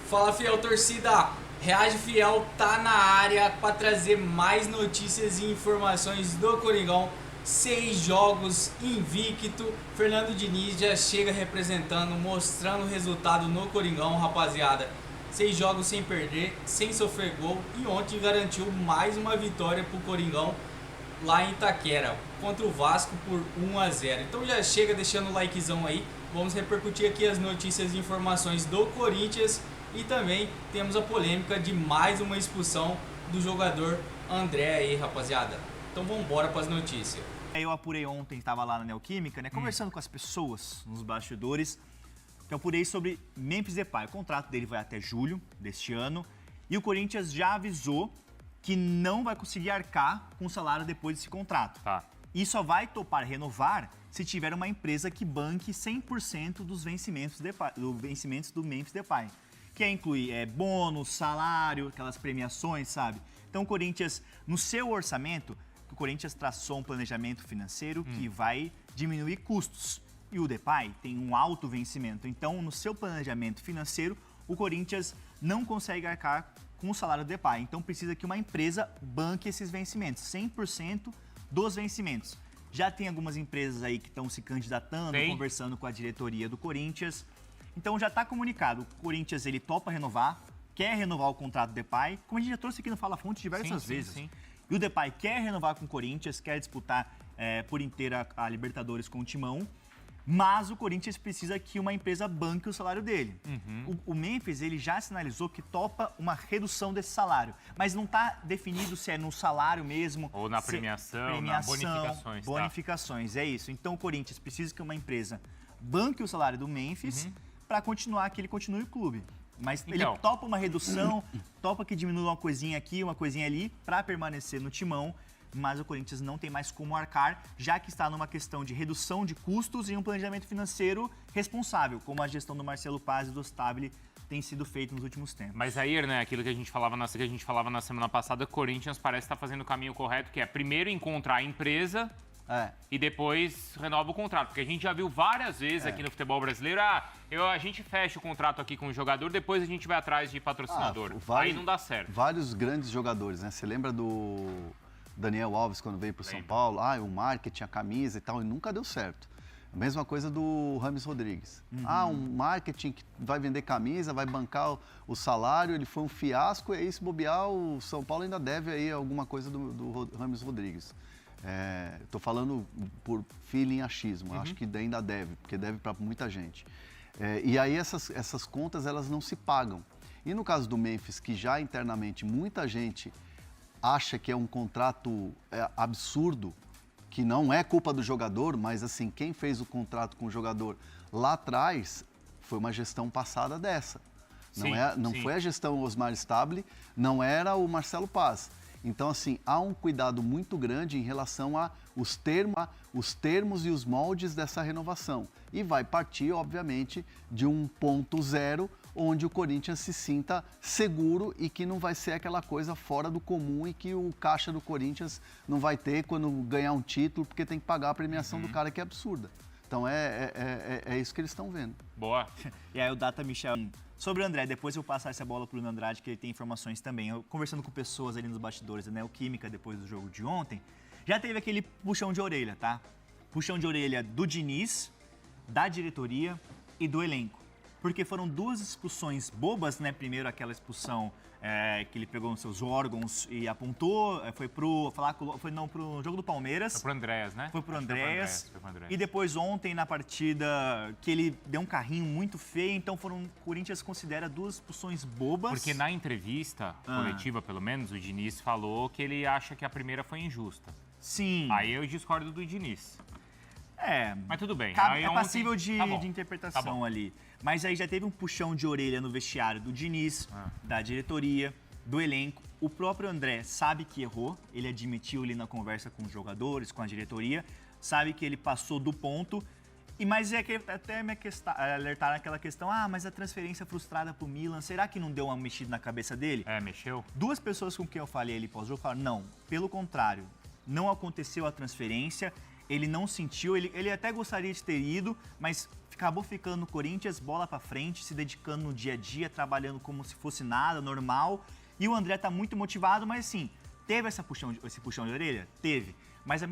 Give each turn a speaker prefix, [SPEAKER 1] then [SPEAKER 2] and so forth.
[SPEAKER 1] Fala, fiel torcida! Reage Fiel tá na área para trazer mais notícias e informações do Coringão. 6 jogos invicto. Fernando Diniz já chega representando, mostrando o resultado no Coringão, rapaziada. 6 jogos sem perder, sem sofrer gol, e ontem garantiu mais uma vitória pro Coringão lá em Itaquera contra o Vasco por 1-0. Então já chega deixando o likezão aí. Vamos repercutir aqui as notícias e informações do Corinthians. E também temos a polêmica de mais uma expulsão do jogador André aí, rapaziada. Então vamos embora para as notícias.
[SPEAKER 2] Eu apurei ontem, estava lá na Neoquímica, né, conversando com as pessoas nos bastidores, que eu apurei sobre Memphis Depay. O contrato dele vai até julho deste ano e o Corinthians já avisou que não vai conseguir arcar com o salário depois desse contrato.
[SPEAKER 3] Tá.
[SPEAKER 2] E só vai topar renovar se tiver uma empresa que banque 100% dos vencimentos do Memphis Depay. Que inclui bônus, salário, aquelas premiações, sabe? Então o Corinthians, no seu orçamento, o Corinthians traçou um planejamento financeiro que vai diminuir custos. E o Depay tem um alto vencimento. Então, no seu planejamento financeiro, o Corinthians não consegue arcar com o salário do Depay. Então, precisa que uma empresa banque esses vencimentos, 100% dos vencimentos. Já tem algumas empresas aí que estão se candidatando, conversando com a diretoria do Corinthians. Então, já está comunicado. O Corinthians, ele topa renovar, quer renovar o contrato do Depay. Como a gente já trouxe aqui no Fala Fonte diversas vezes.
[SPEAKER 3] Sim.
[SPEAKER 2] E o Depay quer renovar com o Corinthians, quer disputar por inteira a Libertadores com o Timão. Mas o Corinthians precisa que uma empresa banque o salário dele. O Memphis, ele já sinalizou que topa uma redução desse salário. Mas não está definido se é no salário mesmo.
[SPEAKER 3] Ou na premiação, na bonificações.
[SPEAKER 2] Bonificações, tá? É isso. Então o Corinthians precisa que uma empresa banque o salário do Memphis para continuar, que ele continue o clube. Mas ele topa uma redução, topa que diminua uma coisinha aqui, uma coisinha ali, para permanecer no timão. Mas o Corinthians não tem mais como arcar, já que está numa questão de redução de custos e um planejamento financeiro responsável, como a gestão do Marcelo Paz e do Stabile tem sido feito nos últimos tempos.
[SPEAKER 3] Mas aí, né, aquilo que a gente falava na semana passada, o Corinthians parece estar fazendo o caminho correto, que é primeiro encontrar a empresa e depois renova o contrato. Porque a gente já viu várias vezes aqui no futebol brasileiro, a gente fecha o contrato aqui com o jogador, depois a gente vai atrás de patrocinador. Aí não dá certo.
[SPEAKER 4] Vários grandes jogadores, né? Você lembra do Daniel Alves quando veio para o São Paulo? O marketing, a camisa e tal, e nunca deu certo. A mesma coisa do Rames Rodrigues. Um marketing que vai vender camisa, vai bancar o salário, ele foi um fiasco, e aí se bobear, o São Paulo ainda deve aí alguma coisa do Rames Rodrigues. Estou falando por feeling achismo, acho que ainda deve, porque deve para muita gente. E aí essas contas, elas não se pagam. E no caso do Memphis, que já internamente muita gente acha que é um contrato absurdo, que não é culpa do jogador, mas assim, quem fez o contrato com o jogador lá atrás foi uma gestão passada dessa. Não foi a gestão Osmar Stabile, não era o Marcelo Paz. Então, assim, há um cuidado muito grande em relação a os termos e os moldes dessa renovação. E vai partir, obviamente, de um ponto zero, onde o Corinthians se sinta seguro e que não vai ser aquela coisa fora do comum e que o caixa do Corinthians não vai ter quando ganhar um título, porque tem que pagar a premiação do cara, que é absurda. Então, é isso que eles estão vendo.
[SPEAKER 3] Boa.
[SPEAKER 2] E aí o Data Michel, sobre o André, depois eu vou passar essa bola para o Bruno Andrade, que ele tem informações também. Eu, conversando com pessoas ali nos bastidores da Neoquímica, depois do jogo de ontem, já teve aquele puxão de orelha, tá? Puxão de orelha do Diniz, da diretoria e do elenco. Porque foram duas expulsões bobas, né? Primeiro aquela expulsão que ele pegou nos seus órgãos e apontou, foi pro jogo do Palmeiras.
[SPEAKER 3] Foi pro Andréas, né?
[SPEAKER 2] Foi pro Andréas. E depois ontem na partida que ele deu um carrinho muito feio, então o Corinthians considera duas expulsões bobas.
[SPEAKER 3] Porque na entrevista coletiva, pelo menos, o Diniz falou que ele acha que a primeira foi injusta.
[SPEAKER 2] Sim.
[SPEAKER 3] Aí eu discordo do Diniz. Mas tudo bem.
[SPEAKER 2] É passível de interpretação ali. Mas aí já teve um puxão de orelha no vestiário do Diniz, da diretoria, do elenco. O próprio André sabe que errou, ele admitiu ali na conversa com os jogadores, com a diretoria, sabe que ele passou do ponto. Mas até me alertaram aquela questão, mas a transferência frustrada pro Milan, será que não deu uma mexida na cabeça dele?
[SPEAKER 3] Mexeu.
[SPEAKER 2] Duas pessoas com quem eu falei ali pós-jogo falaram, não, pelo contrário, não aconteceu a transferência. ele não sentiu, ele até gostaria de ter ido, mas acabou ficando no Corinthians, bola pra frente, se dedicando no dia a dia, trabalhando como se fosse nada, normal. E o André tá muito motivado, mas assim, teve esse puxão de orelha? Teve. Mas a